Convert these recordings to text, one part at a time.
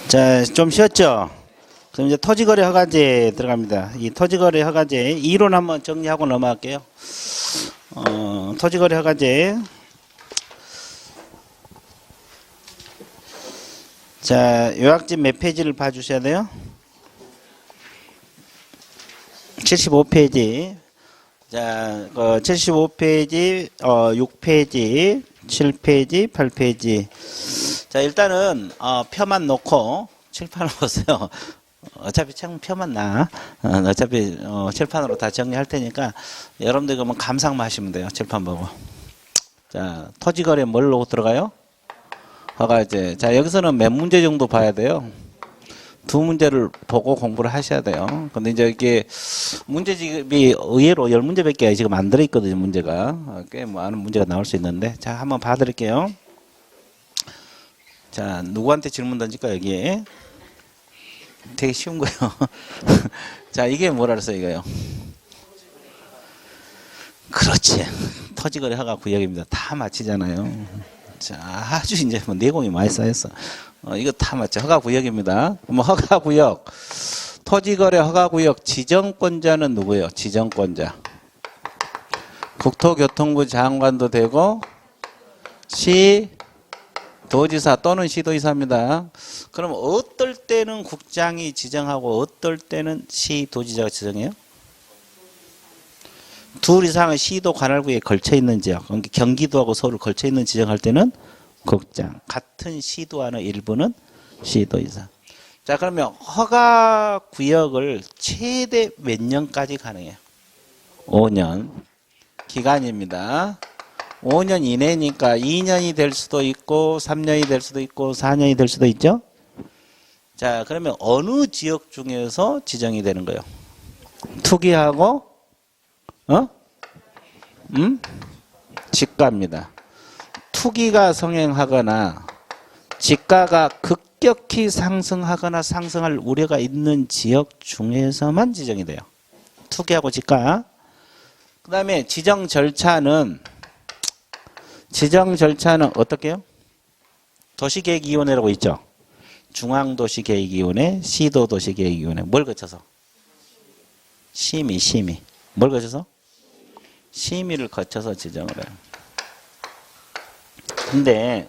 자, 좀 쉬었죠? 그럼 이제 토지거래 허가제 들어갑니다. 이 토지거래 허가제 이론 한번 정리하고 넘어갈게요. 토지거래 허가제. 자, 요약집 몇 페이지를 봐주셔야 돼요? 75페이지. 자, 75페이지, 6페이지, 7페이지, 8페이지. 자, 일단은 표만 놓고 칠판을 보세요. 어차피 책 표만 나. 어차피 칠판으로 다 정리할 테니까 여러분들 그러면 감상만 하시면 돼요. 칠판 보고. 자, 토지거래 뭘로 들어가요? 허가제. 자, 여기서는 몇 문제 정도 봐야 돼요? 두 문제를 보고 공부를 하셔야 돼요. 근데 이제 이게 문제집이 의외로 10문제밖에 지금 안 들어있거든요, 문제가. 꽤 많은 문제가 나올 수 있는데. 자, 한번 봐드릴게요. 자, 누구한테 질문 던질까, 여기에? 되게 쉬운 거예요. 자, 이게 뭐라 그랬어요, 이거요? 그렇지. 토지거래 허가 구역입니다. 다 맞히잖아요. 자, 아주 이제 뭐 내공이 많이 쌓였어. 이거 다 맞죠. 허가구역입니다. 뭐 허가구역, 토지거래 허가구역 지정권자는 누구예요? 지정권자. 국토교통부 장관도 되고 시도지사 또는 시도지사입니다. 그럼 어떨 때는 국장이 지정하고 어떨 때는 시도지사가 지정해요? 둘 이상의 시도 관할구에 걸쳐 있는 지역, 그러니까 경기도하고 서울을 걸쳐 있는 지정할 때는 국장, 같은 시도하는 일부는 시도지사. 자, 그러면 허가 구역을 최대 몇 년까지 가능해요? 5년 기간입니다. 5년 이내니까 2년이 될 수도 있고 3년이 될 수도 있고 4년이 될 수도 있죠. 자, 그러면 어느 지역 중에서 지정이 되는 거예요? 투기하고 지가입니다. 투기가 성행하거나 지가가 급격히 상승하거나 상승할 우려가 있는 지역 중에서만 지정이 돼요. 투기하고 지가. 그 다음에 지정 절차는 어떻게 해요? 도시계획위원회라고 있죠. 중앙도시계획위원회, 시도도시계획위원회. 뭘 거쳐서? 심의. 뭘 거쳐서? 심의를 거쳐서 지정을 해요. 근데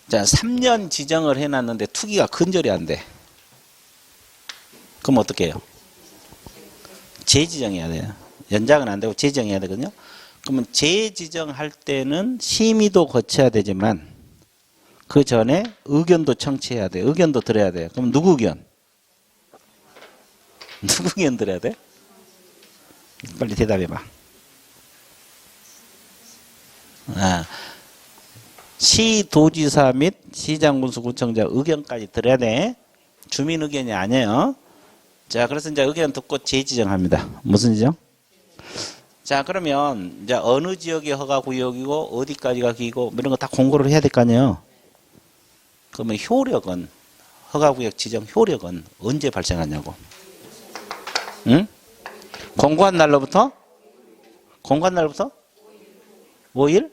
자, 3년 지정을 해놨는데 투기가 근절이 안 돼. 그럼 어떻게 해요? 재지정해야 돼요. 연장은 안 되고 재지정해야 되거든요. 그러면 재지정할 때는 심의도 거쳐야 되지만 그 전에 의견도 청취해야 돼. 의견도 들어야 돼요. 그럼 누구 의견? 누구 의견 들어야 돼? 빨리 대답해봐. 시도지사 및 시장군수구청장 의견까지 들어야 돼. 주민 의견이 아니에요. 자, 그래서 이제 의견 듣고 재지정합니다. 무슨 지정? 자, 그러면 이제 어느 지역이 허가구역이고 어디까지가 기고 이런 거 다 공고를 해야 될 거 아니에요. 그러면 효력은 허가구역 지정 효력은 언제 발생하냐고? 응? 공고한 날로부터? 공고한 날로부터? 5일?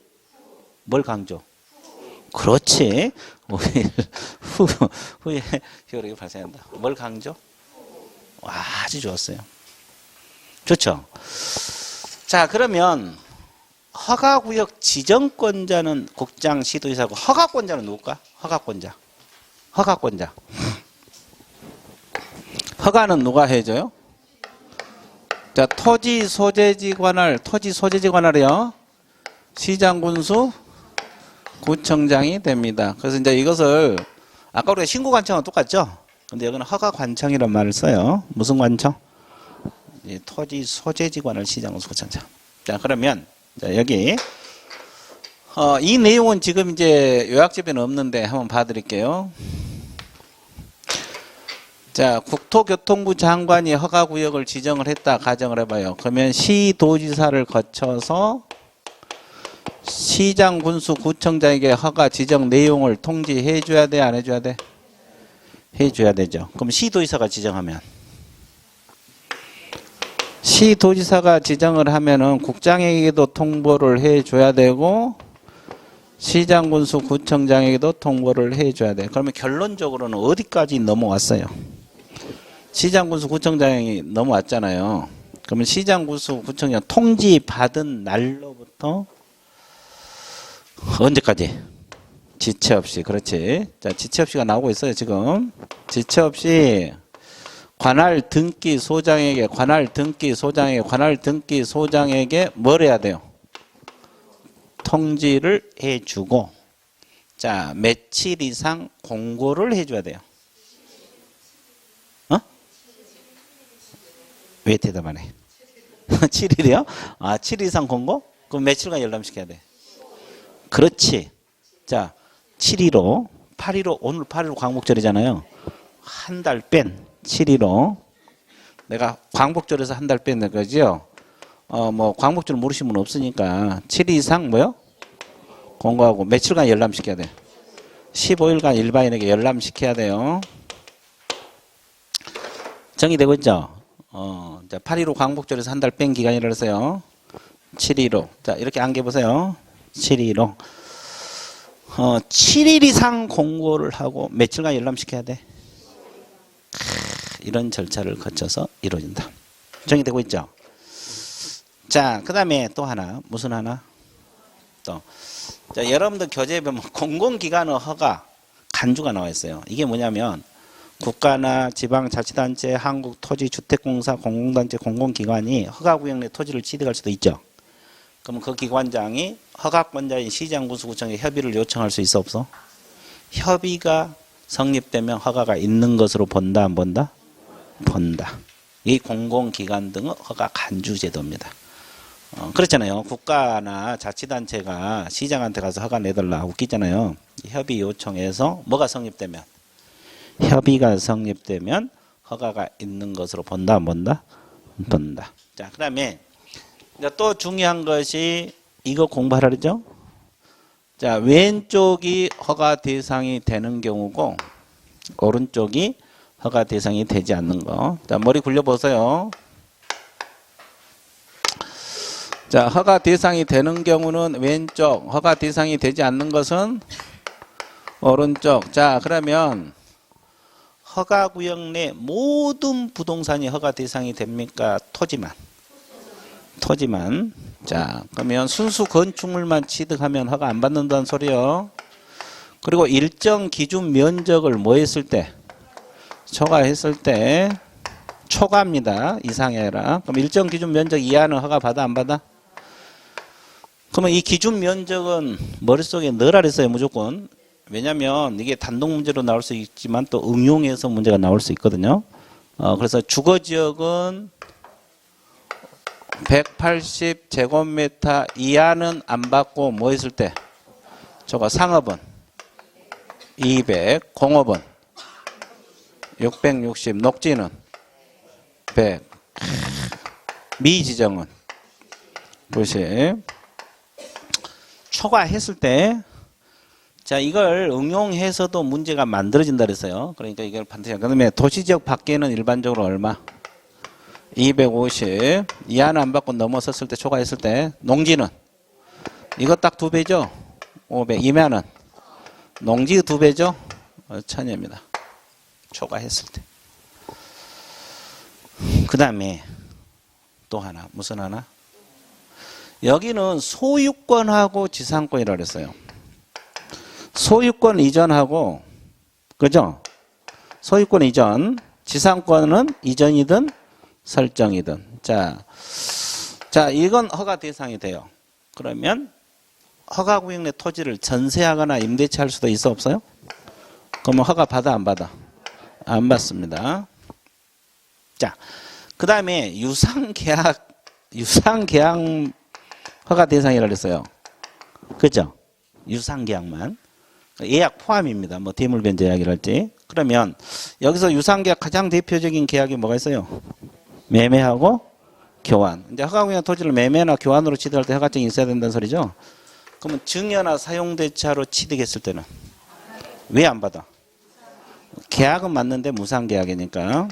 뭘 강조? 그렇지. 5일 후에 효력이 발생한다. 뭘 강조? 와, 아주 좋았어요. 좋죠? 자, 그러면 허가구역 지정권자는 국장, 시도지사고 허가권자는 누굴까? 허가권자. 허가는 누가 해줘요? 자, 토지 소재지 관할이요. 시장군수 구청장이 됩니다. 그래서 이제 이것을 아까 우리가 신고관청은 똑같죠? 근데 여기는 허가관청이라는 말을 써요. 무슨 관청? 토지 소재지 관할 시장군수 구청장. 자, 그러면 자, 여기 이 내용은 지금 이제 요약집에는 없는데 한번 봐드릴게요. 자, 국토교통부 장관이 허가구역을 지정을 했다 가정을 해봐요. 그러면 시도지사를 거쳐서 시장, 군수, 구청장에게 허가 지정 내용을 통지해 줘야 돼, 안 해줘야 돼? 해줘야 되죠. 그럼 시도지사가 지정하면 시도지사가 지정을 하면은 국장에게도 통보를 해 줘야 되고 시장군수 구청장에게도 통보를 해줘야 돼. 그러면 결론적으로는 어디까지 넘어왔어요? 시장군수 구청장이 넘어왔잖아요. 그러면 시장군수 구청장 통지 받은 날로부터 언제까지? 지체 없이. 그렇지. 자, 지체 없이가 나오고 있어요, 지금. 지체 없이 관할 등기 소장에게 뭘 해야 돼요? 통지를 해주고, 자, 며칠 이상 공고를 해줘야 돼요. 어? 왜 대답 안 해? 7일이요? 아, 7일 이상 공고? 그럼 며칠간 열람시켜야 돼? 그렇지. 자, 7일로, 8일로, 오늘 8일로 광복절이잖아요. 한 달 뺀 7일로. 내가 광복절에서 한 달 뺀 거죠? 뭐, 광복절 모르시는 분 없으니까 7일 이상 뭐요? 공고하고 며칠간 열람시켜야 돼? 15일간 일반인에게 열람시켜야 돼요. 정의되고 있죠? 자, 8.15 광복절에서 한 달 뺀 기간이라 해서요. 7.15. 자, 이렇게 안겨보세요. 7.15. 7일 이상 공고를 하고 며칠간 열람시켜야 돼? 이런 절차를 거쳐서 이루어진다. 정의되고 있죠? 자, 그 다음에 또 하나. 무슨 하나? 또. 자, 여러분들 교재에 보면 공공기관의 허가, 간주가 나와 있어요. 이게 뭐냐면 국가나 지방자치단체, 한국토지주택공사, 공공단체, 공공기관이 허가구역 내 토지를 취득할 수도 있죠. 그러면 그 기관장이 허가권자인 시장군수구청에 협의를 요청할 수 있어 없어? 협의가 성립되면 허가가 있는 것으로 본다 안 본다? 본다. 이 공공기관 등의 허가 간주제도입니다. 그렇잖아요. 국가나 자치단체가 시장한테 가서 허가 내달라 웃기잖아요. 협의 요청해서 뭐가 성립되면? 협의가 성립되면 허가가 있는 것으로 본다 안 본다? 본다. 자, 그 다음에 또 중요한 것이 이거 공부하라 그러죠? 자, 왼쪽이 허가 대상이 되는 경우고 오른쪽이 허가 대상이 되지 않는 거. 자, 머리 굴려보세요. 자, 허가 대상이 되는 경우는 왼쪽, 허가 대상이 되지 않는 것은 오른쪽. 자, 그러면 허가구역 내 모든 부동산이 허가 대상이 됩니까? 토지만. 토지만. 자, 그러면 순수 건축물만 취득하면 허가 안 받는다는 소리요. 그리고 일정 기준 면적을 뭐 했을 때? 초과했을 때 초과입니다. 이상이 아니라. 그럼 일정 기준 면적 이하는 허가 받아 안 받아? 그러면 이 기준 면적은 머릿속에 넣으라 그랬어요. 무조건. 왜냐하면 이게 단독 문제로 나올 수 있지만 또 응용해서 문제가 나올 수 있거든요. 그래서 주거지역은 180제곱미터 이하는 안 받고 뭐 했을 때? 저거 상업은 200, 공업은 660, 녹지는 100, 미지정은 90. 초과했을 때, 자, 이걸 응용해서도 문제가 만들어진다 그랬어요. 그러니까 이걸 반드시. 그다음에 도시지역 밖에는 일반적으로 얼마? 250. 이하는 안 받고 넘어섰을 때, 초과했을 때. 농지는? 이거 딱 2배죠? 500. 이면은? 농지 2배죠? 1000입니다. 초과했을 때. 그 다음에 또 하나. 무슨 하나? 여기는 소유권하고 지상권이라고 그랬어요. 소유권 이전하고, 그죠? 소유권 이전, 지상권은 이전이든 설정이든. 자, 이건 허가 대상이 돼요. 그러면 허가구역 내 토지를 전세하거나 임대차할 수도 있어 없어요? 그러면 허가 받아 안 받아? 안 받습니다. 자, 그 다음에 유상계약 허가 대상이라고 했어요. 그죠? 유상계약만. 예약 포함입니다. 뭐 대물변제 계약이랄지. 그러면 여기서 유상계약 가장 대표적인 계약이 뭐가 있어요? 매매하고 교환. 이제 허가구역 토지를 매매나 교환으로 취득할 때 허가증이 있어야 된다는 소리죠. 그러면 증여나 사용대차로 취득했을 때는 왜 안 받아? 계약은 맞는데 무상계약이니까.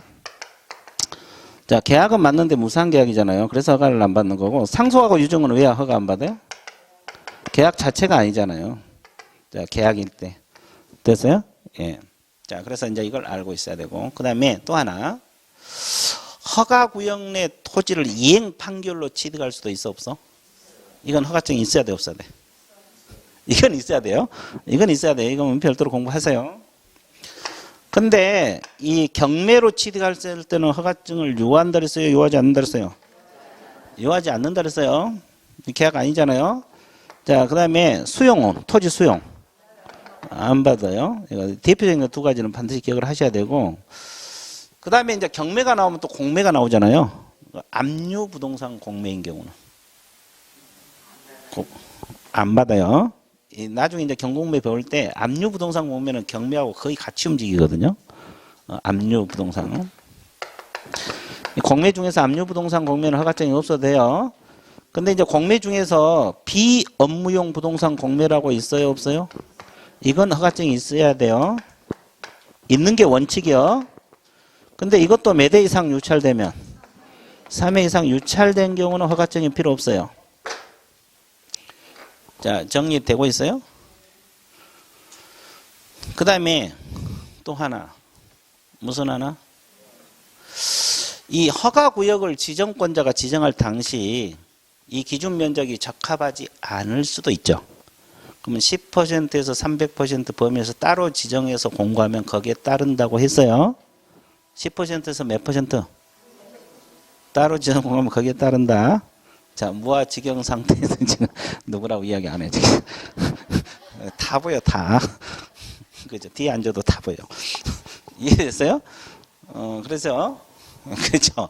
자, 계약은 맞는데 무상계약이잖아요. 그래서 허가를 안 받는 거고, 상속하고 유증은 왜 허가 안 받아요? 계약 자체가 아니잖아요. 자, 계약일 때. 됐어요? 예. 자, 그래서 이제 이걸 알고 있어야 되고. 그 다음에 또 하나. 허가구역 내 토지를 이행 판결로 취득할 수도 있어, 없어? 이건 허가증이 있어야 돼, 없어야 돼? 이건 있어야 돼요. 이건 있어야 돼요. 이건 별도로 공부하세요. 근데 이 경매로 취득할 때는 허가증을 요한다 그랬어요? 요하지 않는다 그랬어요? 요하지 않는다 그랬어요. 계약 아니잖아요. 자, 그 다음에 수용은, 토지 수용. 안 받아요. 이거 대표적인 두 가지는 반드시 기억을 하셔야 되고. 그 다음에 이제 경매가 나오면 또 공매가 나오잖아요. 압류 부동산 공매인 경우는. 안 받아요. 나중에 이제 경공매 배울 때 압류 부동산 공매는 경매하고 거의 같이 움직이거든요. 압류 부동산. 공매 중에서 압류 부동산 공매는 허가증이 없어도 돼요. 근데 이제 공매 중에서 비업무용 부동산 공매라고 있어요, 없어요? 이건 허가증이 있어야 돼요. 있는 게 원칙이요. 근데 이것도 몇 회 이상 유찰되면 3회 이상 유찰된 경우는 허가증이 필요 없어요. 자, 정리되고 있어요? 그 다음에 또 하나. 무슨 하나? 이 허가구역을 지정권자가 지정할 당시 이 기준 면적이 적합하지 않을 수도 있죠. 그러면 10%에서 300% 범위에서 따로 지정해서 공고하면 거기에 따른다고 했어요. 10%에서 몇 %? 따로 지정 공고하면 거기에 따른다. 자, 무아지경 상태에서 지금 누구라고 이야기 안 해, 지금. 다 보여, 다. 그죠? 뒤에 앉아도 다 보여. 이해됐어요? 그래서, 그죠?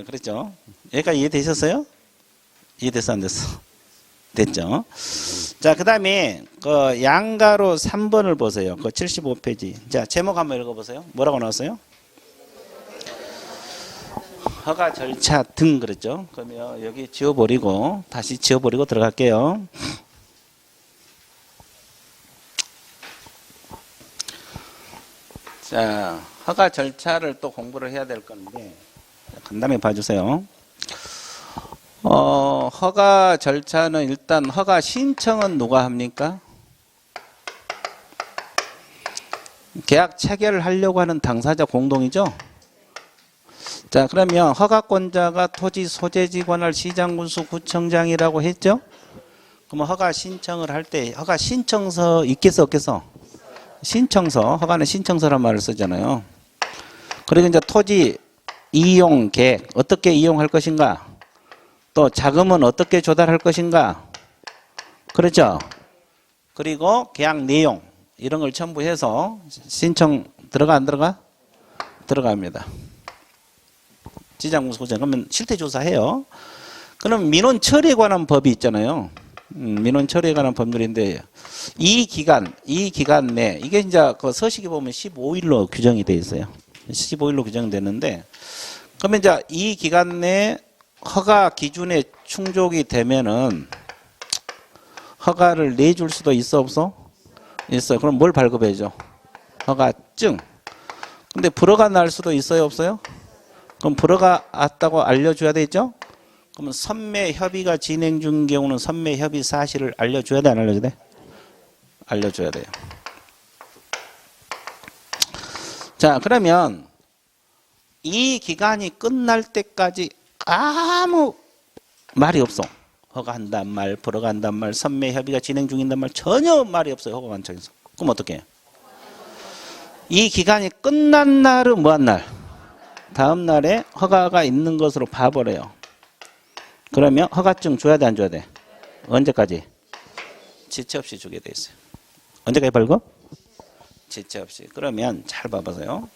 그랬죠? 여기까지 이해되셨어요? 이해됐어, 안 됐어? 됐죠? 자, 그 다음에, 그 양가로 3번을 보세요. 그 75페이지. 자, 제목 한번 읽어보세요. 뭐라고 나왔어요? 허가 절차 등 그랬죠. 그러면 여기 지워버리고 다시 지워버리고 들어갈게요. 자, 허가 절차를 또 공부를 해야 될 건데 간단히 봐주세요. 허가 절차는 일단 허가 신청은 누가 합니까? 계약 체결을 하려고 하는 당사자 공동이죠. 자, 그러면 허가권자가 토지 소재지관할 시장군수 구청장이라고 했죠? 그러면 허가 신청을 할 때 허가 신청서 있겠어 없겠어? 신청서, 허가는 신청서란 말을 쓰잖아요. 그리고 이제 토지 이용 계획 어떻게 이용할 것인가? 또 자금은 어떻게 조달할 것인가? 그렇죠? 그리고 계약 내용 이런 걸 첨부해서 신청 들어가 안 들어가? 들어갑니다. 지장군수구청 그러면 실태조사해요. 그럼 민원 처리에 관한 법이 있잖아요. 민원 처리에 관한 법률인데 이 기간 내 이게 이제 그 서식에 보면 15일로 규정이 되어 있어요. 15일로 규정되는데 그러면 이제 이 기간 내 허가 기준에 충족이 되면은 허가를 내줄 수도 있어 없어? 있어요. 그럼 뭘 발급해줘? 허가증. 근데 불허가 날 수도 있어요 없어요? 그럼 불허가 왔다고 알려줘야 되죠? 그러면 선매 협의가 진행 중인 경우는 선매 협의 사실을 알려줘야 돼, 안 알려줘야 돼? 알려줘야 돼요. 자, 그러면 이 기간이 끝날 때까지 아무 말이 없어. 허가한단 말, 불허가한단 말, 선매 협의가 진행 중인단 말 전혀 말이 없어요. 허가관청에서. 그럼 어떻게 해요? 이 기간이 끝난 날은 뭐한 날? 다음 날에 허가가 있는 것으로 봐버려요. 그러면 허가증 줘야 돼, 안 줘야 돼? 언제까지? 지체 없이 주게 돼 있어요. 언제까지 발급? 지체 없이. 그러면 잘 봐보세요.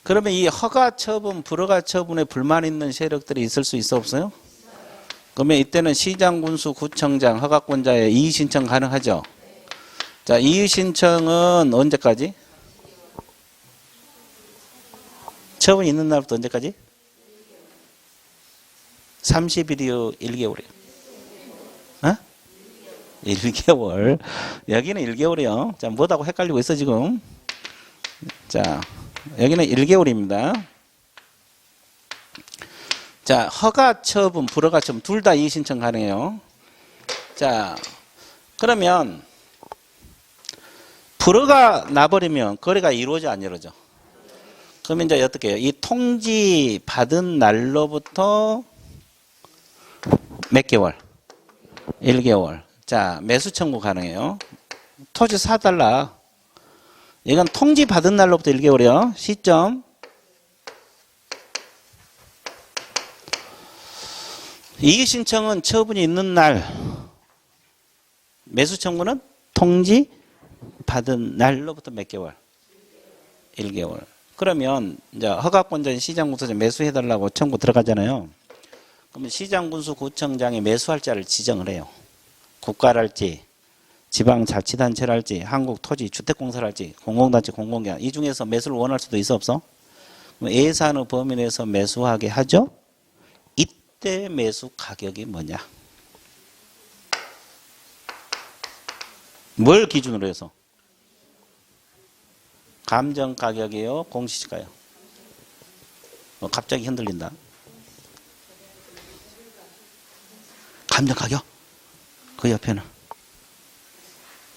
그러면 이 허가 처분, 불허가 처분에 불만 있는 세력들이 있을 수 있어 없어요? 그러면 이때는 시장, 군수, 구청장, 허가권자의 이의 신청 가능하죠? 자, 이의 신청은 언제까지? 처분이 있는 날부터 언제까지? 30일이요, 1개월이요? 어? 1개월. 여기는 1개월이요. 자, 뭐하고 헷갈리고 있어, 지금. 자, 여기는 1개월입니다. 자, 허가 처분, 불허가 처분, 둘 다 이의 신청 가능해요. 자, 그러면 불허가 나버리면 거래가 이루어져 안 이루어져? 그러면 이제 어떻게 해요? 이 통지 받은 날로부터 몇 개월? 1개월. 자, 매수 청구 가능해요. 토지 사달라. 이건 통지 받은 날로부터 1개월이요. 시점. 이의 신청은 처분이 있는 날. 매수 청구는 통지 받은 날로부터 몇 개월? 1개월. 그러면 이제 허가권자인 시장군수에 매수해달라고 청구 들어가잖아요. 그러면 시장군수구청장이 매수할 자를 지정을 해요. 국가랄지, 지방자치단체랄지, 한국토지주택공사랄지, 공공단체, 공공기관 이 중에서 매수를 원할 수도 있어 없어? 예산의 범위 내에서 매수하게 하죠. 이때 매수 가격이 뭐냐? 뭘 기준으로 해서? 감정가격이에요? 공시지가요? 갑자기 흔들린다. 감정가격? 그 옆에는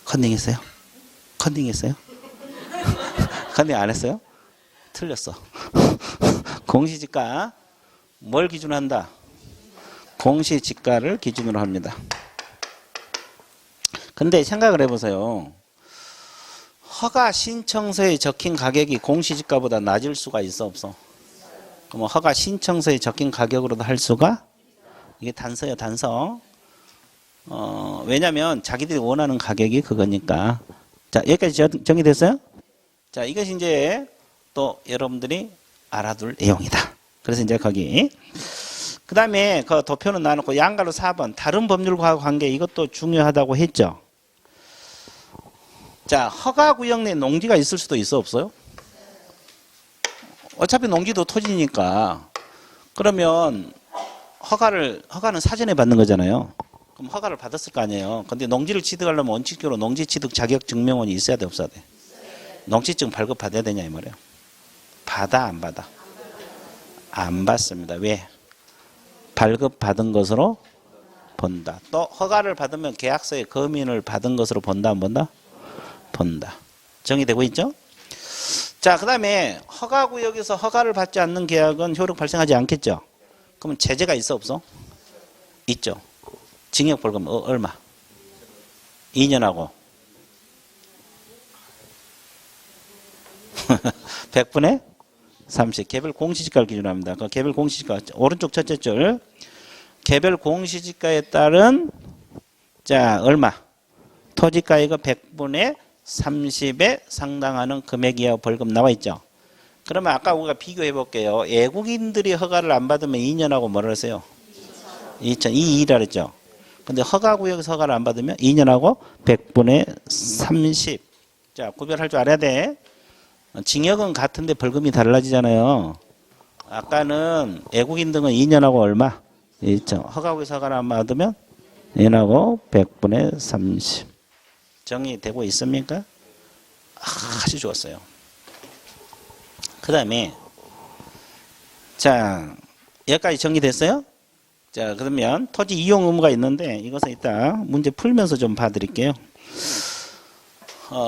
컨닝했어요? 컨닝했어요? 컨닝 안 했어요? 틀렸어. 공시지가 뭘 기준으로 한다? 공시지가를 기준으로 합니다. 근데 생각을 해보세요. 허가 신청서에 적힌 가격이 공시지가보다 낮을 수가 있어 없어? 그럼 허가 신청서에 적힌 가격으로도 할 수가? 이게 단서예요, 단서. 왜냐면 자기들이 원하는 가격이 그거니까. 자, 여기까지 정리됐어요? 자, 이것이 이제 또 여러분들이 알아둘 내용이다. 그래서 이제 거기. 그 다음에 그 도표는 나눠놓고 양가로 4번. 다른 법률과 관계 이것도 중요하다고 했죠. 자, 허가구역 내 농지가 있을 수도 있어 없어요? 어차피 농지도 토지니까. 그러면 허가는 사전에 받는 거잖아요. 그럼 허가를 받았을 거 아니에요. 근데 농지를 취득하려면 원칙적으로 농지 취득 자격 증명원이 있어야 돼 없어야 돼? 농지증 발급 받아야 되냐 이 말이에요. 받아 안 받아? 안 받습니다. 왜? 발급 받은 것으로 본다. 또 허가를 받으면 계약서에 검인을 받은 것으로 본다 안 본다? 본다. 정의되고 있죠? 자, 그 다음에 허가구역에서 허가를 받지 않는 계약은 효력 발생하지 않겠죠? 그러면 제재가 있어 없어? 있죠. 징역벌금 얼마? 2년하고 100분의 30. 개별 공시지가를 기준으로 합니다. 그 개별 공시지가 오른쪽 첫째 줄 개별 공시지가에 따른 자 얼마? 토지가액의 100분의 30에 상당하는 금액 이하 벌금 나와 있죠. 그러면 아까 우리가 비교해 볼게요. 외국인들이 허가를 안 받으면 2년하고 뭐라 했어요? 2,200이라 그랬죠. 근데 허가구역에서 허가를 안 받으면 2년하고 100분의 30. 자, 구별할 줄 알아야 돼. 징역은 같은데 벌금이 달라지잖아요. 아까는 외국인 등은 2년하고 얼마? 1천. 허가구역에서 허가를 안 받으면 2년하고 100분의 30. 정리되고 있습니까? 아주 좋았어요. 그 다음에 자 여기까지 정리됐어요? 자 그러면 토지 이용 의무가 있는데 이것은 이따 문제 풀면서 좀 봐드릴게요.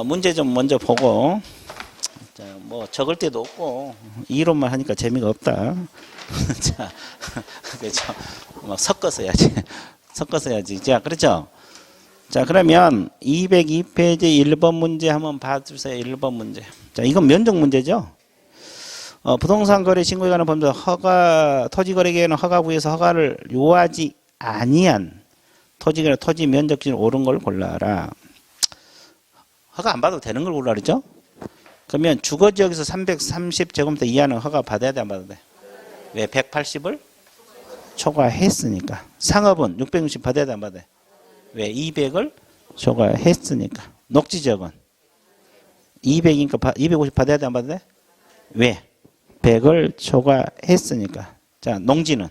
문제 좀 먼저 보고 자, 뭐 적을 때도 없고 이론만 하니까 재미가 없다. 자 그렇죠. 막 섞어서 해야지. 섞어서 해야지. 자 그렇죠. 자 그러면 202페이지 1번 문제 한번 봐주세요. 1번 문제. 자 이건 면적 문제죠. 부동산 거래 신고에 관한 법률 토지거래계획은 허가부에서 허가를 요하지 아니한 토지거래 토지 면적 기준 옳은 걸 골라라. 허가 안 받아도 되는 걸 골라라 그랬죠? 그러면 주거지역에서 330제곱미터 이하는 허가 받아야 돼 안 받아야 돼? 왜? 180을 초과했으니까. 상업은 660 받아야 돼 안 받아야 돼? 왜? 200을 초과했으니까. 녹지지역은 200이니까 250 받아야 돼 안 받아야 돼? 왜? 100을 초과했으니까. 자, 농지는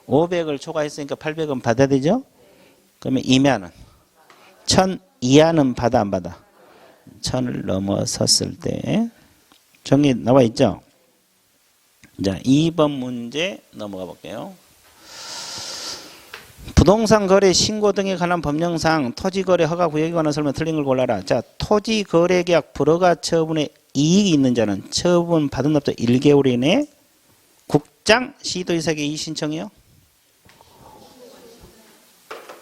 500을 초과했으니까 800은 받아야 되죠? 그러면 이면은 1000 이하는 받아 안 받아? 1000을 넘어섰을 때 정리 나와 있죠? 자, 2번 문제 넘어가 볼게요. 부동산 거래 신고 등에 관한 법령상 토지 거래 허가 구역에 관한 설명 틀린 걸 골라라. 자, 토지 거래 계약 불허가 처분에 이익이 있는 자는 처분 받은 날부터 1개월 이내 국장 시도지사에게 이의 신청이요.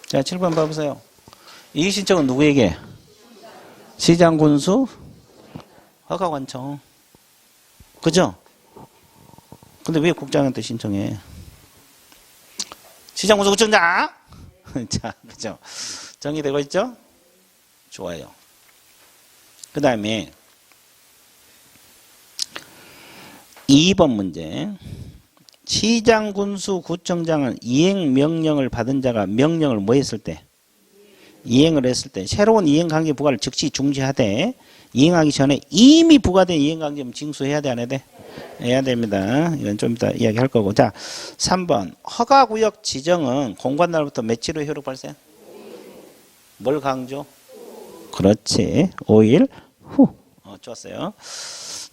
자, 7번 봐보세요. 이의 신청은 누구에게? 시장 군수 허가관청. 그죠? 근데 왜 국장한테 신청해? 시장 군수 구청장. 자, 그죠? 정리되고 있죠? 좋아요. 그 다음에 2번 문제. 시장 군수 구청장은 이행 명령을 받은 자가 명령을 뭐 했을 때? 이행을 했을 때 새로운 이행강제 부과를 즉시 중지하되 이행하기 전에 이미 부과된 이행강제는 징수해야 돼, 안 해야 돼? 해야 됩니다. 이건 좀 이따 이야기할 거고. 자, 3번 허가구역 지정은 공고한 날부터 며칠 후 효력 발생? 뭘 강조? 그렇지. 5일 후. 좋았어요.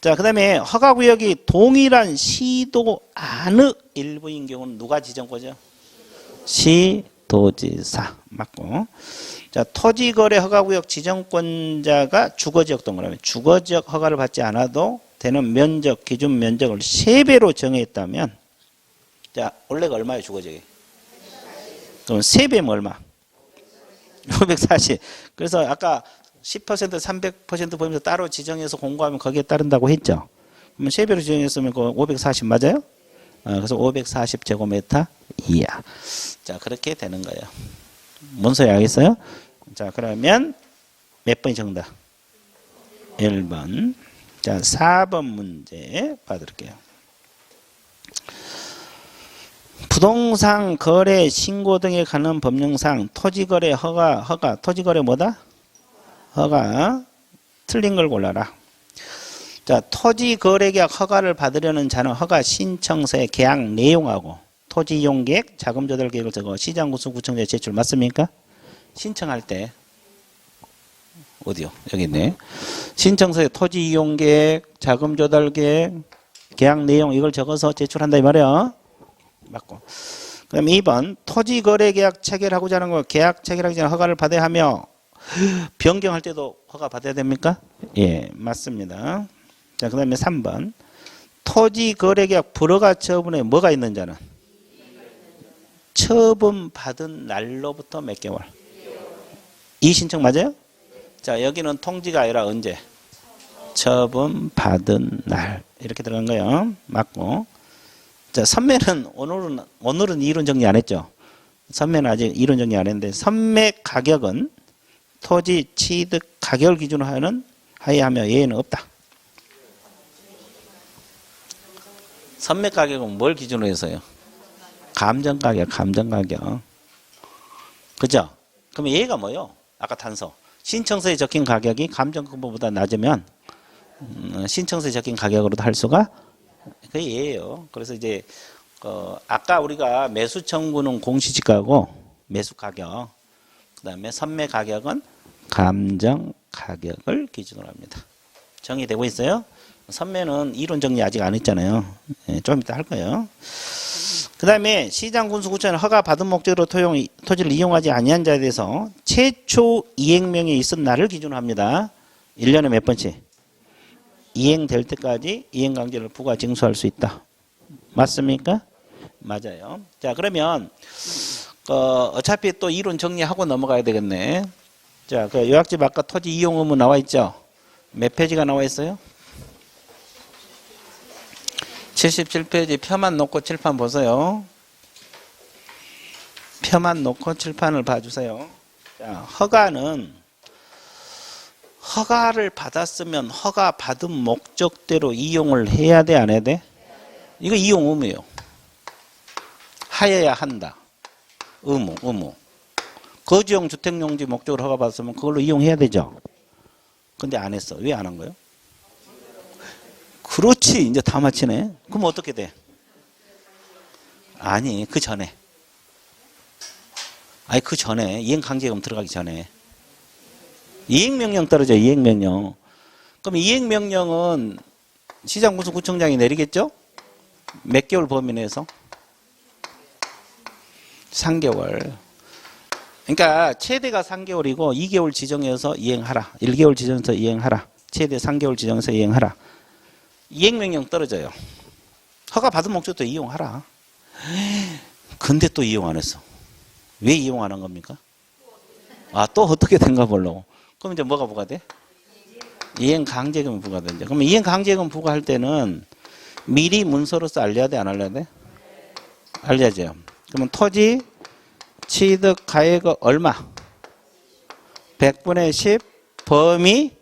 자, 그 다음에 허가구역이 동일한 시도 안의 일부인 경우는 누가 지정권이죠? 시도지사. 맞고. 자, 토지거래 허가구역 지정권자가 주거지역 동그라미. 주거지역 허가를 받지 않아도 되는 면적, 기준 면적을 3배로 정했다면, 자, 원래가 얼마예요, 주거지역이? 그럼 3배면 얼마? 540. 그래서 아까 10%, 300% 보면서 따로 지정해서 공고하면 거기에 따른다고 했죠. 그러면 3배로 지정했으면 그 540 맞아요? 그래서 540제곱미터 이하. 자, 그렇게 되는 거예요. 뭔 소리 알겠어요? 자, 그러면 몇 번이 정답? 1번. 자, 4번 문제 봐드릴게요. 부동산 거래 신고 등에 관한 법령상 토지거래 허가, 토지거래 뭐다? 허가. 틀린 걸 골라라. 자, 토지거래계약 허가를 받으려는 자는 허가 신청서의 계약 내용하고 토지 이용 계획, 자금 조달 계획을 적어 시장 군수 구청장에 제출. 맞습니까? 신청할 때 어디요? 여기 있네. 신청서에 토지 이용 계획, 자금 조달 계획, 계약 내용 이걸 적어서 제출한다 이 말이야. 맞고. 그럼 2번 토지 거래 계약 체결하고자 하는 거 계약 체결하기 전에 허가를 받아야 하며 변경할 때도 허가 받아야 됩니까? 예, 맞습니다. 자, 그다음에 3번 토지 거래 계약 불허가 처분에 뭐가 있는 자는 처분 받은 날로부터 몇 개월? 이 신청 맞아요? 자, 여기는 통지가 아니라 언제? 처분 받은 날 이렇게 들어간 거예요. 맞고. 자, 선매는 오늘은 이론 정리 안 했죠. 선매는 아직 이론 정리 안 했는데 선매 가격은 토지 취득 가격을 기준으로 하여하며 예외는 없다. 선매 가격은 뭘 기준으로 해서요? 감정 가격. 그죠? 그럼 예가 뭐요? 아까 단서. 신청서에 적힌 가격이 감정금보다 낮으면 신청서에 적힌 가격으로도 할 수가 그게 예예요. 그래서 이제 아까 우리가 매수 청구는 공시지가고 매수 가격, 그다음에 선매 가격은 감정 가격을 기준으로 합니다. 정리되고 있어요? 선매는 이론 정리 아직 안 했잖아요. 좀 이따 할 거예요. 그 다음에 시장 군수 구청은 허가 받은 목적으로 토지를 이용하지 아니한 자에 대해서 최초 이행명이 있은 날을 기준으로 합니다. 1년에 몇 번씩? 이행될 때까지 이행강제를 부과 징수할 수 있다. 맞습니까? 맞아요. 자, 그러면 어차피 또 이론 정리하고 넘어가야 되겠네. 자, 그 요약집 아까 토지 이용 의무 나와 있죠? 몇 페이지가 나와 있어요? 77페이지 표만 놓고 칠판 보세요. 표만 놓고 칠판을 봐주세요. 자, 허가를 받았으면 허가 받은 목적대로 이용을 해야 돼, 안 해야 돼? 이거 이용 의무예요. 하여야 한다. 의무. 거주용 주택용지 목적으로 허가 받았으면 그걸로 이용해야 되죠. 근데 안 했어. 왜 안 한 거예요? 그렇지. 이제 다 맞히네. 그럼 어떻게 돼? 아니, 그 전에. 이행강제금 들어가기 전에. 이행명령 떨어져, 이행명령. 그럼 이행명령은 시장군수구청장이 내리겠죠? 몇 개월 범위 내에서? 3개월. 그러니까 최대가 3개월이고 2개월 지정해서 이행하라. 1개월 지정해서 이행하라. 최대 3개월 지정해서 이행하라. 이행명령 떨어져요. 허가 받은 목적도 이용하라. 근데 또 이용 안 했어. 왜 이용 안 한 겁니까? 또 어떻게 된가 보려고. 그럼 이제 뭐가 부과돼? 이행 강제금이 부과된대. 그러면 이행 강제금 부과할 때는 미리 문서로서 알려야 돼, 안 알려야 돼? 알려야죠. 그러면 토지 취득 가액은 얼마? 100분의 10 범위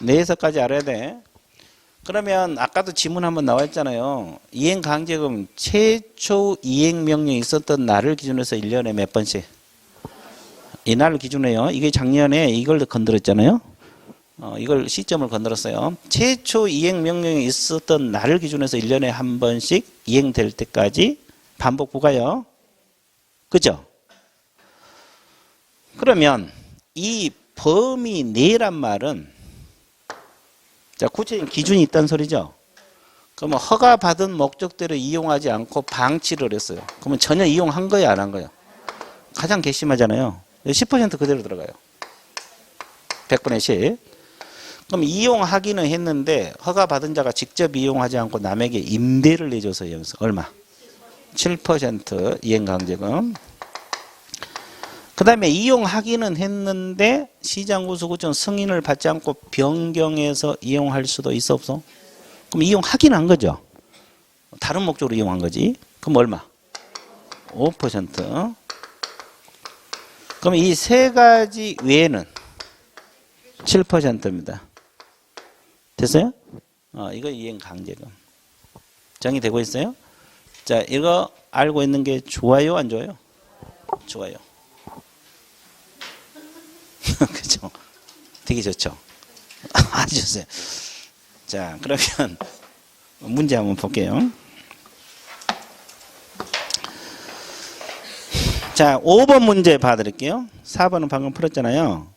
내에서까지 알아야 돼. 그러면 아까도 지문 한번 나와 있잖아요. 이행 강제금 최초 이행 명령이 있었던 날을 기준으로 해서 1년에 몇 번씩? 이 날을 기준으로요. 이게 작년에 이걸 건드렸잖아요. 이걸 시점을 건드렸어요. 최초 이행 명령이 있었던 날을 기준으로 해서 1년에 한 번씩 이행될 때까지 반복 부과요. 그죠? 그러면 이 범위 내란 말은 자, 구체적인 기준이 있다는 소리죠. 그러면 허가받은 목적대로 이용하지 않고 방치를 했어요. 그러면 전혀 이용한 거야, 안 한 거야? 가장 괘씸하잖아요. 10% 그대로 들어가요. 100분의 10. 그럼 이용하기는 했는데 허가받은 자가 직접 이용하지 않고 남에게 임대를 내줘서 이용해서 얼마? 7% 이행강제금. 그 다음에 이용하기는 했는데 시장구수구청 승인을 받지 않고 변경해서 이용할 수도 있어 없어? 그럼 이용하기는 한 거죠. 다른 목적으로 이용한 거지. 그럼 얼마? 5%. 그럼 이 세 가지 외에는 7%입니다. 됐어요? 이거 이행강제금. 정의되고 있어요? 자, 이거 알고 있는 게 좋아요, 안 좋아요? 좋아요. 그죠? 되게 좋죠? 아주 좋아요. 자, 그러면 문제 한번 볼게요. 자, 5번 문제 봐드릴게요. 4번은 방금 풀었잖아요.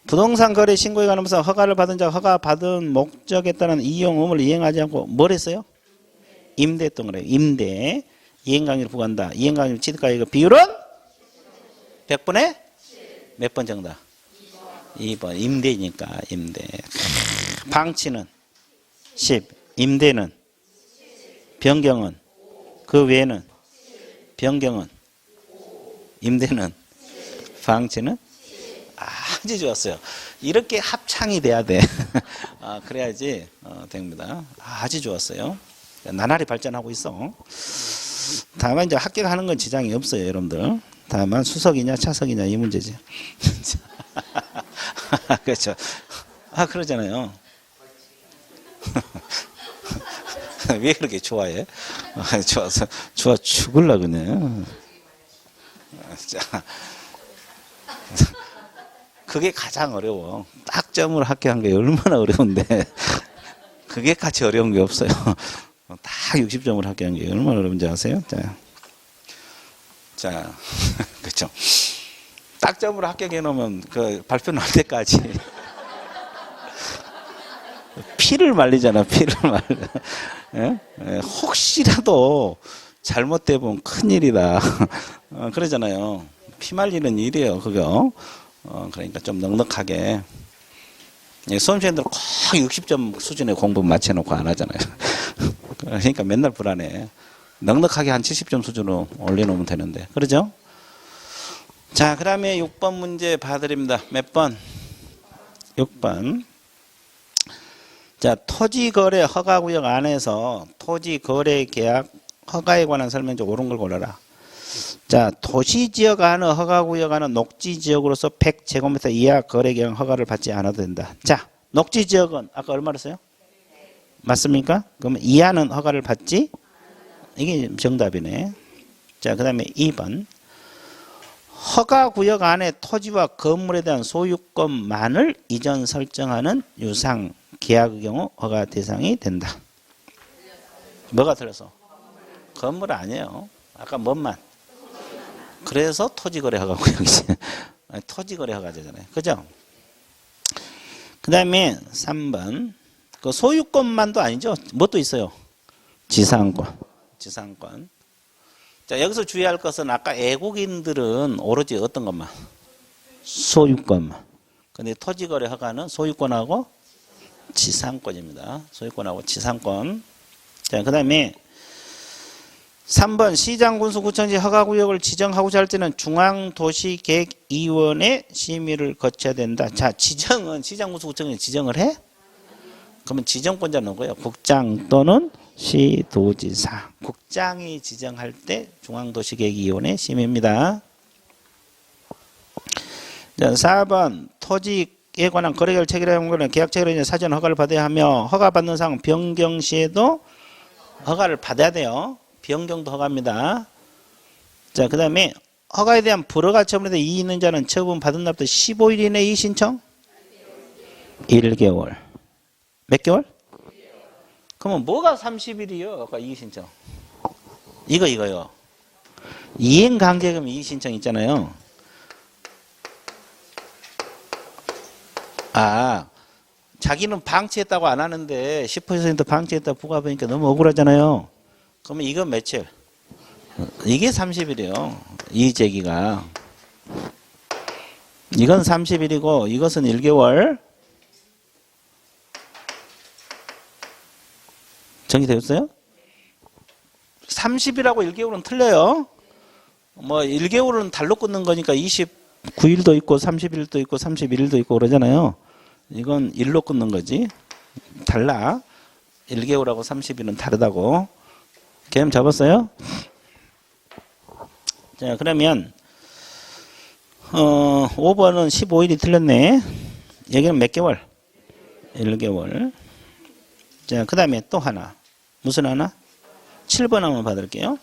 부동산 거래 신고에 관하면서 허가를 받은 자가 허가 받은 목적에 따른 이용 의무를 이행하지 않고 뭘 했어요? 임대했던 거래요. 임대. 이행강제를 부과한다. 이행강제 취득가액의 비율은 100분의 몇 번 정답? 2번. 임대니까 임대. 방치는 10. 임대는 변경은 그 외에는 변경은 임대는 방치는 아주 좋았어요. 이렇게 합창이 돼야 돼. 그래야지 됩니다. 아주 좋았어요. 나날이 발전하고 있어. 다만 이제 합격하는 건 지장이 없어요, 여러분들. 다만 수석이냐 차석이냐 이 문제지. 그렇죠. 그러잖아요. 왜 그렇게 좋아해? 좋아서 좋아 죽을라 그네. 자, 그게 가장 어려워. 딱 점으로 합격한 게 얼마나 어려운데 그게 같이 어려운 게 없어요. 딱 60점을 합격한 게 얼마나 어려운지 아세요? 자, 그렇죠. 딱 점으로 합격해 놓으면 그 발표 날 때까지 피를 말리잖아. 피를 말려. 예? 혹시라도 잘못돼 보면 큰일이다. 그러잖아요. 피 말리는 일이에요. 그거. 그러니까 좀 넉넉하게. 수험생들 꼭 60점 수준의 공부 맞춰놓고 안 하잖아요. 그러니까 맨날 불안해. 넉넉하게 한 70점 수준으로 올려놓으면 되는데. 그러죠? 자, 그 다음에 6번 문제 봐드립니다. 몇 번? 6번. 자, 토지거래 허가구역 안에서 토지거래계약 허가에 관한 설명적 옳은 걸 골라라. 자, 도시지역 안의 허가구역 안은 녹지지역으로서 100제곱미터 이하 거래계약 허가를 받지 않아도 된다. 자, 녹지지역은 아까 얼마로 써요? 맞습니까? 그러면 이하는 허가를 받지? 이게 정답이네. 자, 그 다음에 2번. 허가구역 안에 토지와 건물에 대한 소유권만을 이전 설정하는 유상 계약의 경우 허가 대상이 된다. 뭐가 틀렸어? 건물 아니에요. 아까 뭔만? 그래서 토지거래 허가구역이지. 토지거래 허가제잖아요. 그죠? 그 다음에 3번. 그 소유권만도 아니죠. 뭣도 있어요? 지상권. 지상권. 자, 여기서 주의할 것은 아까 애국인들은 오로지 어떤 것만? 소유권만. 근데 토지거래 허가는 소유권하고 지상권입니다. 소유권하고 지상권. 자, 그 다음에 3번 시장군수구청지 허가구역을 지정하고자 할 때는 중앙도시계획위원회 심의를 거쳐야 된다. 자, 지정은 시장군수구청이 지정을 해? 그러면 지정권자 누구예요? 국장 또는 시도지사. 국장이 지정할 때 중앙도시계획위원회 심의입니다. 자, 4번 토지에 관한 거래결 체결의 경우는 계약 체결에 사전 허가를 받아야 하며 허가받는 사항 변경 시에도 허가를 받아야 돼요. 변경도 허가입니다. 자, 그 다음에 허가에 대한 불허가 처분에 이의 있는 자는 처분 받은 날부터 15일 이내 이의 신청? 1개월. 몇 개월? 그러면 뭐가 30일이요? 아까 이의 신청. 이거요. 이행관계금 이의 신청 있잖아요. 아, 자기는 방치했다고 안 하는데 10% 방치했다고 부과하니까 너무 억울하잖아요. 그러면 이건 며칠? 이게 30일이에요. 이의제기가. 이건 30일이고 이것은 1개월. 정리되었어요? 30일하고 1개월은 틀려요. 뭐 1개월은 달로 끊는 거니까 29일도 있고 30일도 있고 31일도 있고 그러잖아요. 이건 일로 끊는 거지. 달라. 1개월하고 30일은 다르다고. 개념 잡았어요? 자, 그러면 5번은 15일이 틀렸네. 여기는 몇 개월? 1개월. 자, 그 다음에 또 하나. 무슨 하나? 7번 한번 받을게요.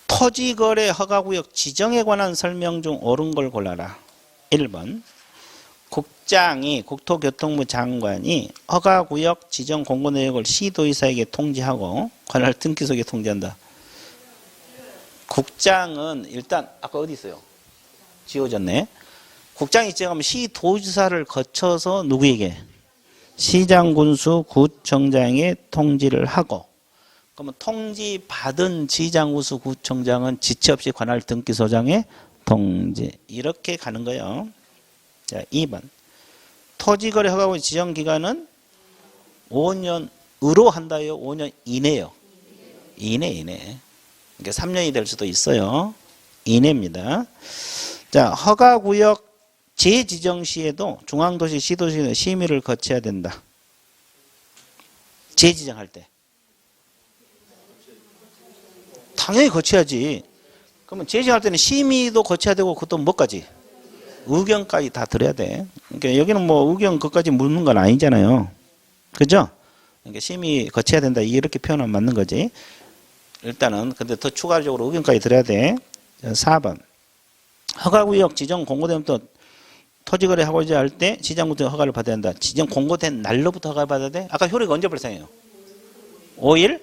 토지거래 허가구역 지정에 관한 설명 중 옳은 걸 골라라. 1번. 국장이 국토교통부 장관이 허가구역 지정 공고 내역을 시도의사에게 통지하고 관할 등기소에 통지한다. 국장은 일단 아까 어디 있어요? 지워졌네. 국장이 지정하면 시도지사를 거쳐서 누구에게? 시장군수 구청장에 통지를 하고, 그러면 통지 받은 시장군수 구청장은 지체 없이 관할 등기소장에 통지. 이렇게 가는 거예요. 자, 2번. 토지거래 허가구역 지정 기간은 5년으로 한다요? 5년 이내요? 이내. 그러니까 3년이 될 수도 있어요. 이내입니다. 자, 허가구역 재지정 시에도 중앙도시, 시도시는 심의를 거쳐야 된다. 재지정할 때. 당연히 거쳐야지. 그러면 재지정할 때는 심의도 거쳐야 되고 그것도 뭐까지? 의견까지 다 들어야 돼. 그러니까 여기는 뭐 의견 그것까지 묻는 건 아니잖아요. 그죠? 그러니까 심의 거쳐야 된다. 이렇게 표현하면 맞는 거지. 일단은 근데 더 추가적으로 의견까지 들어야 돼. 4번. 허가구역 지정 공고되면 또 토지거래 하고자 할 때 시장부터 허가를 받아야 한다. 지정 공고된 날로부터 허가를 받아야 돼? 아까 효력이 언제 발생해요? 5일?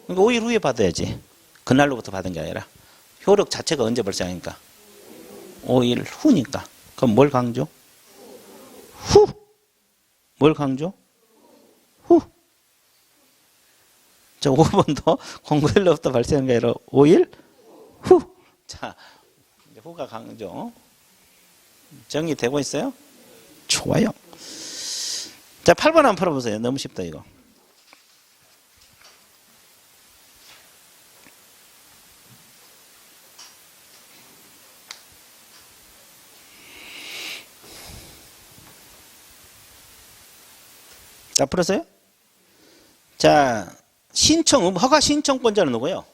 그러니까 5일 후에 받아야지. 그날로부터 받은 게 아니라. 효력 자체가 언제 발생하니까? 5일 후니까. 그럼 뭘 강조? 후! 뭘 강조? 후! 자, 5번도 공고일로부터 발생한 게 아니라 5일 후! 자, 후가 강조. 정리되고 있어요? 좋아요. 자, 8번 한번 풀어보세요. 너무 쉽다 이거. 자, 풀었어요? 자, 허가 신청권자는 누구예요?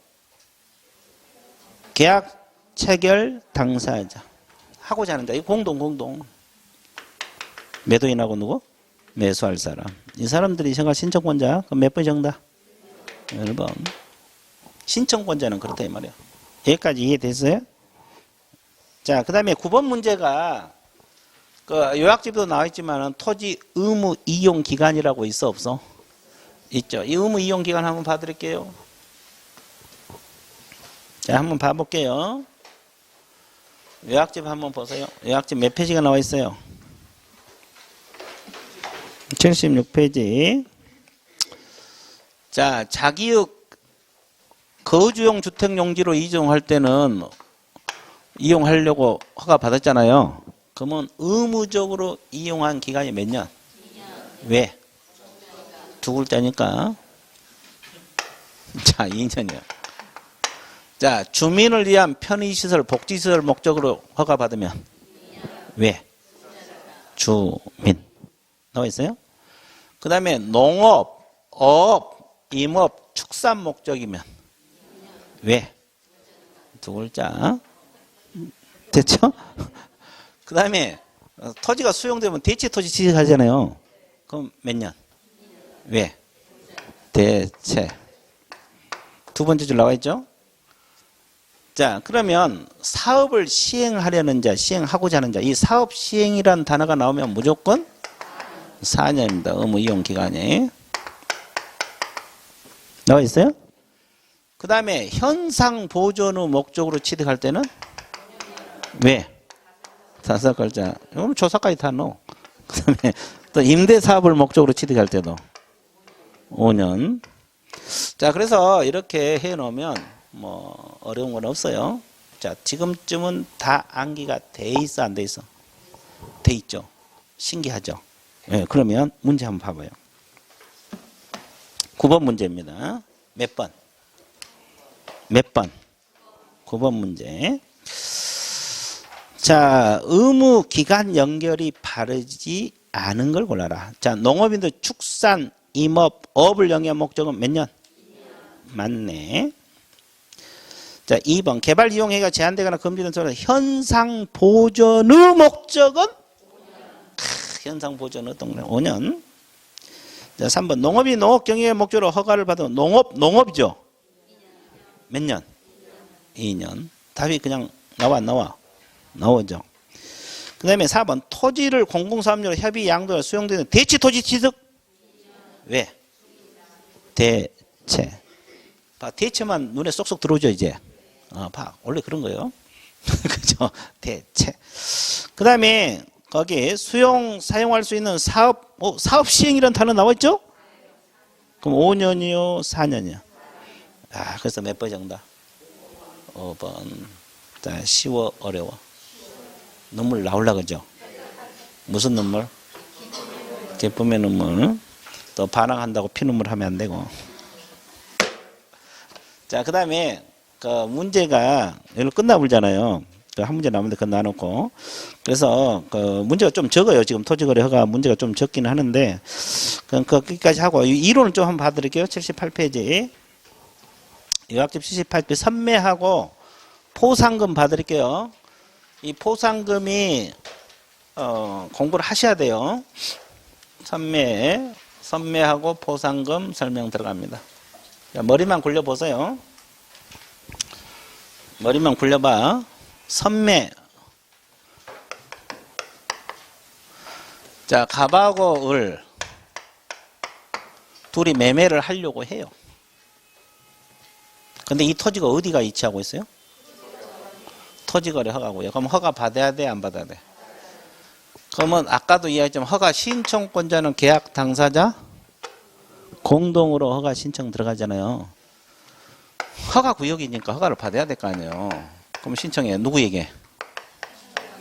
계약 체결 당사자. 하고자 하는 자. 이 공동. 매도인하고 누구? 매수할 사람. 이 사람들이 허가 신청권자. 그럼 몇 번 정답? 1번. 신청권자는 그렇다 이 말이야. 여기까지 이해됐어요? 자, 그 다음에 9번 문제가 그 요약집에도 나와 있지만 토지 의무 이용 기간이라고 있어 없어? 있죠. 이 의무 이용 기간 한번 봐드릴게요. 자, 한번 봐볼게요. 요약집 한번 보세요. 요약집 몇 페이지가 나와 있어요? 76페이지. 자, 자기의 거주용 주택용지로 이용할 때는 이용하려고 허가 받았잖아요. 그러면 의무적으로 이용한 기간이 몇 년? 왜? 두 글자니까. 자, 2년이요. 자, 주민을 위한 편의시설, 복지시설 목적으로 허가받으면 왜? 주민. 나와 있어요? 그 다음에 농업, 어업, 임업, 축산 목적이면 왜? 두 글자. 됐죠? 그 다음에 토지가 수용되면 대체 토지 취득하잖아요. 그럼 몇 년? 왜? 대체. 두 번째 줄 나와 있죠? 자, 그러면 사업을 시행하려는 자, 시행하고자 하는 자, 이 사업 시행이라는 단어가 나오면 무조건 4년입니다. 의무 이용 기간이. 나와 있어요? 그 다음에 현상 보존 후 목적으로 취득할 때는 왜? 다섯 글자. 이건 조사까지 다 넣어. 그 다음에 또 임대 사업을 목적으로 취득할 때도 5년. 자, 그래서 이렇게 해 놓으면 뭐 어려운 건 없어요. 자, 지금쯤은 다 암기가 돼 있어, 안 돼 있어? 돼 있죠. 신기하죠. 네, 그러면 문제 한번 봐봐요. 9번 문제입니다. 몇 번? 몇 번? 9번 문제. 자, 의무 기간 연결이 바르지 않은 걸 골라라. 자, 농업인들 축산, 임업, 어업을 영위한 목적은 몇 년? 맞네. 자, 2번. 개발 이용회가 제한되거나 금지된 소리 현상 보존의 목적은? 현상 보존 어떤 거냐? 5년. 자, 3번. 농업이 농업 경영의 목적으로 허가를 받은 농업이죠? 몇 년? 2년. 답이 그냥 나와 안 나와? 나오죠. 그 다음에 4번. 토지를 공공사업용으로 협의 양도가 수용되는 대체 토지 취득? 왜? 대체. 봐, 대체만 눈에 쏙쏙 들어오죠, 이제. 봐. 원래 그런 거예요. 그죠? 대체. 그 다음에 거기 사용할 수 있는 사업 시행이라는 단어 나와 있죠? 그럼 5년이요, 4년이요? 그래서 몇 번 정답? 5번. 자, 쉬워, 어려워? 눈물 나올라 그죠? 무슨 눈물? 기쁨의 눈물. 또 반항한다고 피눈물 하면 안 되고. 자, 그 다음에 그 문제가 여기로 끝나버리잖아요. 한 문제 남은데 그건 놔놓고. 그래서 그 문제가 좀 적어요. 지금 토지거래 허가 문제가 좀 적기는 하는데 그럼 거기까지 하고 이론을 좀 한번 봐드릴게요. 78페이지. 요약집 78페이지 선매하고 포상금 봐드릴게요. 이 포상금이 공부를 하셔야 돼요. 선매하고 포상금 설명 들어갑니다. 자, 머리만 굴려보세요. 머리만 굴려봐. 선매. 자, 갑하고 을 둘이 매매를 하려고 해요. 근데 이 토지가 어디가 위치하고 있어요? 토지거래 허가고요. 그럼 허가 받아야 돼, 안 받아야 돼? 그러면 아까도 이야기했지만 허가 신청권자는 계약 당사자 공동으로 허가 신청 들어가잖아요. 허가 구역이니까 허가를 받아야 될 거 아니에요. 그럼 신청해. 누구에게?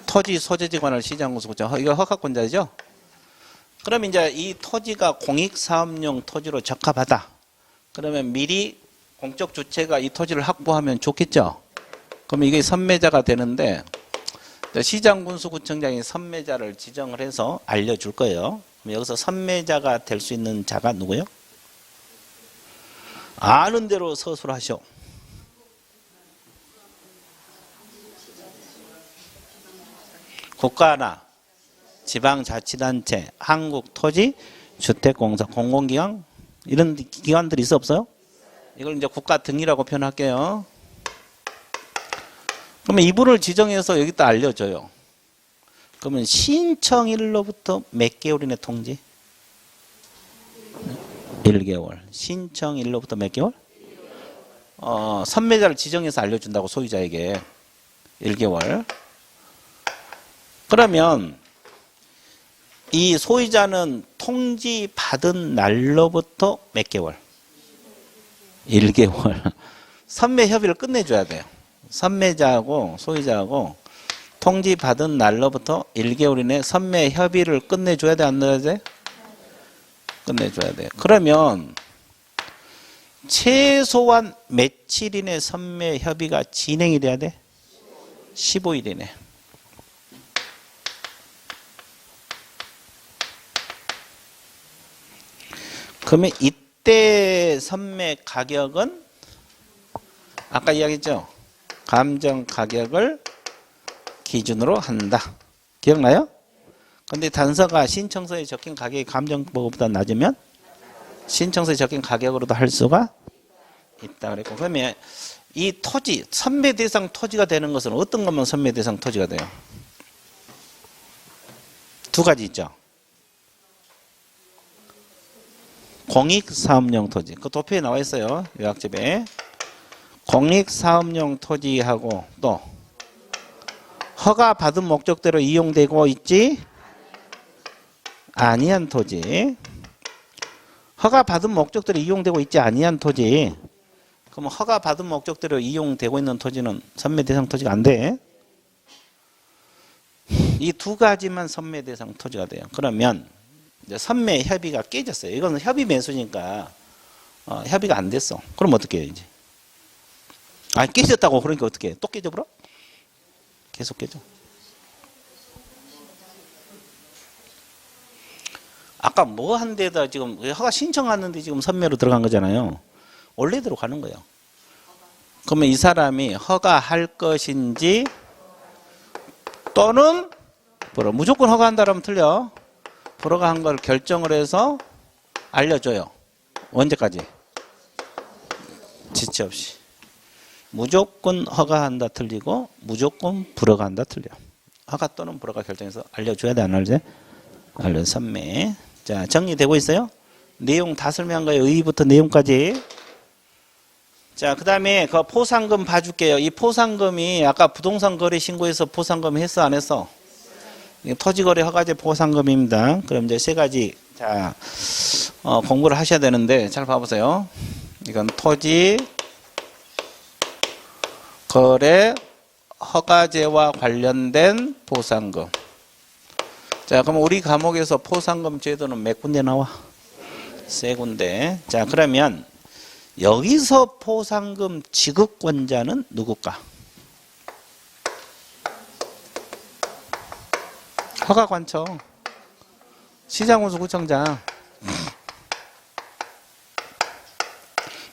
토지 소재지 관할 시장공사구청. 이거 허가권자죠? 그럼 이제 이 토지가 공익사업용 토지로 적합하다. 그러면 미리 공적 주체가 이 토지를 확보하면 좋겠죠? 그럼 이게 선매자가 되는데 시장군수구청장이 선매자를 지정을 해서 알려줄 거예요. 그럼 여기서 선매자가 될 수 있는 자가 누구예요? 아는 대로 서술하셔. 국가나 지방자치단체, 한국토지주택공사, 공공기관 이런 기관들이 있어 없어요? 이걸 이제 국가 등이라고 표현할게요. 그러면 이분을 지정해서 여기다 알려줘요. 그러면 신청일로부터 몇 개월 이내 통지? 1개월. 신청일로부터 몇 개월? 선매자를 지정해서 알려준다고 소유자에게 1개월. 그러면 이 소유자는 통지 받은 날로부터 몇 개월? 1개월. 선매 협의를 끝내줘야 돼요. 선매자하고 소유자하고 통지받은 날로부터 1개월 이내 선매 협의를 끝내줘야 돼, 안 넣어야 돼? 끝내줘야 돼요. 그러면 최소한 며칠 이내 선매 협의가 진행이 돼야 돼? 15일 이내. 그러면 이때 선매 가격은 아까 이야기했죠? 감정 가격을 기준으로 한다. 기억나요? 근데 단서가 신청서에 적힌 가격이 감정보고보다 낮으면 신청서에 적힌 가격으로도 할 수가 있다 그랬고, 그러면 이 토지, 선매 대상 토지가 되는 것은 어떤 것만 선매 대상 토지가 돼요? 두 가지 있죠. 공익사업용 토지. 그 도표에 나와 있어요. 요약집에. 공익사업용 토지하고 또 허가받은 목적대로 이용되고 있지 아니한 토지. 허가받은 목적대로 이용되고 있지 아니한 토지. 그럼 허가받은 목적대로 이용되고 있는 토지는 선매 대상 토지가 안 돼. 이 두 가지만 선매 대상 토지가 돼요. 그러면 이제 선매 협의가 깨졌어요. 이거는 협의 매수니까 협의가 안 됐어. 그럼 어떻게 해요 이제? 아니 깨졌다고 그러니까 어떻게 해? 또 깨져버려? 계속 깨져. 아까 뭐 한 데다 지금 허가 신청하는데 지금 선매로 들어간 거잖아요. 원래대로 가는 거예요. 그러면 이 사람이 허가할 것인지 또는 무조건 허가한다라면 틀려. 불허가 한 걸 결정을 해서 알려줘요. 언제까지? 지체 없이. 무조건 허가한다 틀리고 무조건 불허가한다 틀려. 허가 또는 불허가 결정해서 알려줘야 돼, 안 알려줘? 알려. 선매. 자, 정리되고 있어요? 내용 다 설명한 거예요. 의의부터 내용까지. 자, 그 다음에 그 포상금 봐줄게요. 이 포상금이 아까 부동산 거래 신고에서 포상금 했어, 안 했어? 토지거래 허가제 포상금입니다. 그럼 이제 세 가지 자 공부를 하셔야 되는데 잘 봐보세요. 이건 토지 거래 허가제와 관련된 포상금. 자, 그럼 우리 과목에서 포상금 제도는 몇 군데 나와? 세 군데. 자, 그러면 여기서 포상금 지급권자는 누굴까? 허가관청, 시장운수구청장,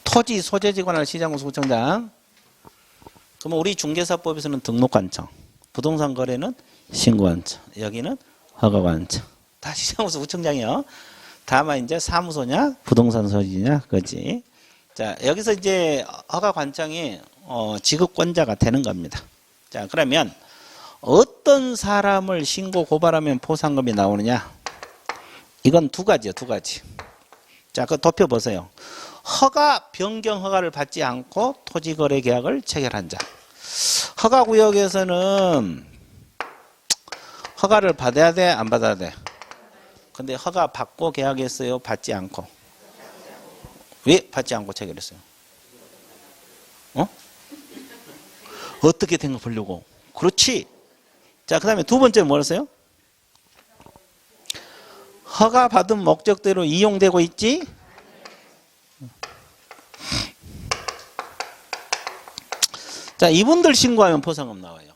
토지 소재지 관할 시장운수구청장. 그러면 우리 중개사법에서는 등록관청, 부동산 거래는 신고관청, 여기는 허가관청. 다 시장운수구청장이요. 다만 이제 사무소냐, 부동산 소지냐, 그지. 자, 여기서 이제 허가관청이 지급권자가 되는 겁니다. 자, 그러면 어떤 사람을 신고 고발하면 포상금이 나오느냐? 이건 두 가지요, 두 가지. 자, 그 도표 보세요. 허가, 변경 허가를 받지 않고 토지거래 계약을 체결한 자. 허가구역에서는 허가를 받아야 돼, 안 받아야 돼? 근데 허가 받고 계약했어요, 받지 않고? 왜 받지 않고 체결했어요? 어떻게 된 거 보려고? 그렇지. 자, 그 다음에 두 번째 뭐였어요? 허가 받은 목적대로 이용되고 있지? 자, 이분들 신고하면 포상금 나와요.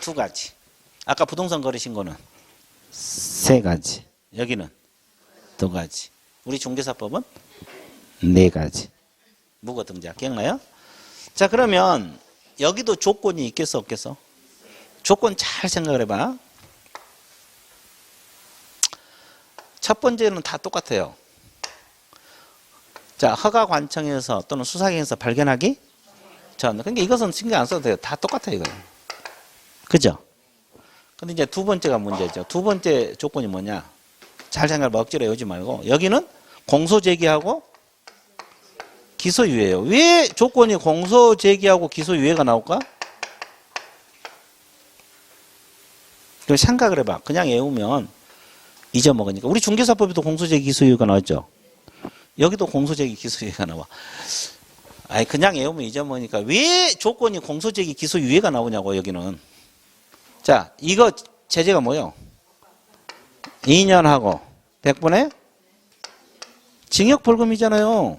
두 가지. 아까 부동산 거래 신고는 세 가지. 여기는 두 가지. 우리 중개사법은 네 가지. 무거 등자. 기억나요? 자, 그러면 여기도 조건이 있겠어, 없겠어? 조건 잘 생각을 해봐. 첫 번째는 다 똑같아요. 자, 허가관청에서 또는 수사기관에서 발견하기 전. 그러니까 이것은 신경 안 써도 돼요. 다 똑같아요, 이거. 그죠? 근데 이제 두 번째가 문제죠. 두 번째 조건이 뭐냐? 잘 생각해봐. 억지로 외우지 말고. 여기는 공소제기하고 기소유예예요. 왜 조건이 공소제기하고 기소유예가 나올까? 생각을 해봐. 그냥 외우면 잊어먹으니까. 우리 중개사법에도 공소제기 기소유예가 나왔죠. 여기도 공소제기 기소유예가 나와. 아니, 그냥 외우면 잊어먹으니까 왜 조건이 공소제기 기소유예가 나오냐고, 여기는. 자, 이거 제재가 뭐요? 2년하고 100분의 징역벌금이잖아요.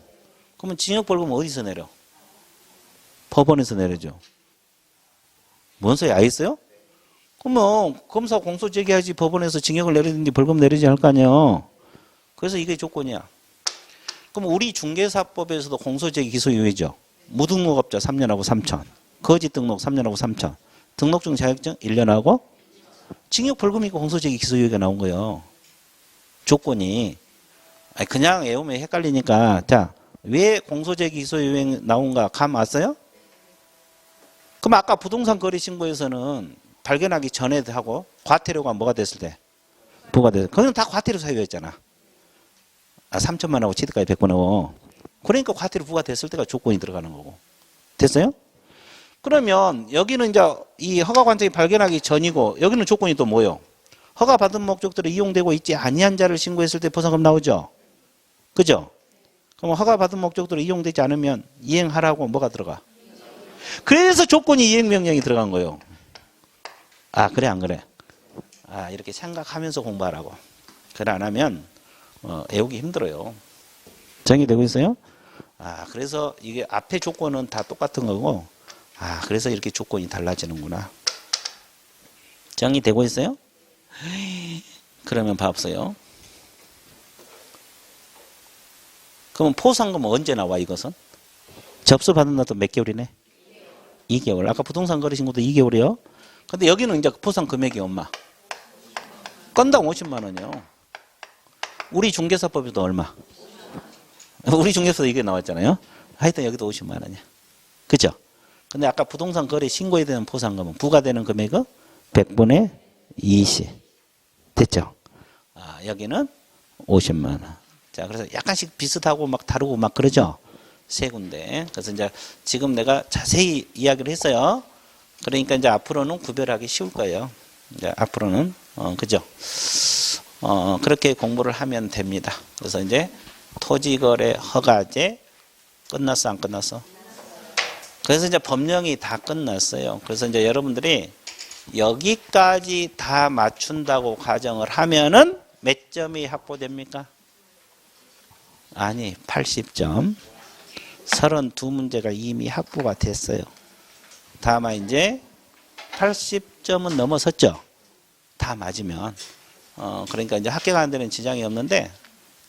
그러면 징역벌금 어디서 내려? 법원에서 내려죠. 뭔 소리 알겠어요? 그러면 검사 공소 제기하지 법원에서 징역을 내리든지 벌금 내리지 할 거 아니에요. 그래서 이게 조건이야. 그럼 우리 중개사법에서도 공소 제기 기소유예죠. 무등록업자 3년하고 3천, 거짓 등록 3년하고 3천, 등록증 자격증 1년하고 징역 벌금이고 공소 제기 기소유예가 나온 거예요. 조건이. 아니, 그냥 외우면 헷갈리니까. 자, 왜 공소 제기 기소유예 나온가 감 왔어요? 그럼 아까 부동산 거래 신고에서는 발견하기 전에 하고 과태료가 뭐가 됐을 때? 부과됐을 때. 그건 다 과태료 사유였잖아. 3천만 하고 취득가액 100번 하고. 그러니까 과태료 부과됐을 때가 조건이 들어가는 거고. 됐어요? 그러면 여기는 이제 이 허가관청이 발견하기 전이고 여기는 조건이 또 뭐예요? 허가받은 목적대로 이용되고 있지 아니한 자를 신고했을 때 포상금 나오죠? 그죠? 그럼 허가받은 목적대로 이용되지 않으면 이행하라고 뭐가 들어가? 그래서 조건이 이행명령이 들어간 거예요. 아, 그래 안 그래? 아, 이렇게 생각하면서 공부하라고. 그래 안 하면 외우기 힘들어요. 정리되고 있어요? 아, 그래서 이게 앞에 조건은 다 똑같은 거고, 아, 그래서 이렇게 조건이 달라지는구나. 정리되고 있어요? 그러면 봐보세요. 그러면 포상금은 언제 나와, 이것은? 접수받은 날도 몇 개월이네? 2개월. 아까 부동산 거래 신고도 2개월이요. 근데 여기는 이제 포상 금액이 얼마? 건당 50만 원이요. 우리 중개사법에도 얼마? 우리 중개사도 이게 나왔잖아요. 하여튼 여기도 50만 원이야. 그죠? 근데 아까 부동산 거래 신고에 대한 포상금은 부과되는 금액은 100분의 20. 됐죠? 아, 여기는 50만 원. 자, 그래서 약간씩 비슷하고 막 다르고 막 그러죠? 세 군데. 그래서 이제 지금 내가 자세히 이야기를 했어요. 그러니까 이제 앞으로는 구별하기 쉬울 거예요. 이제 앞으로는, 그죠? 그렇게 공부를 하면 됩니다. 그래서 이제 토지거래 허가제 끝났어, 안 끝났어? 그래서 이제 법령이 다 끝났어요. 그래서 이제 여러분들이 여기까지 다 맞춘다고 가정을 하면은 몇 점이 확보됩니까? 아니, 80점. 32문제가 이미 확보가 됐어요. 다만 이제 80점은 넘어섰죠. 다 맞으면. 그러니까 이제 합격하는 데는 지장이 없는데,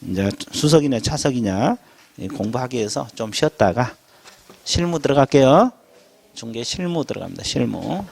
이제 수석이냐 차석이냐 공부하기 위해서 좀 쉬었다가 실무 들어갈게요. 중개 실무 들어갑니다. 실무.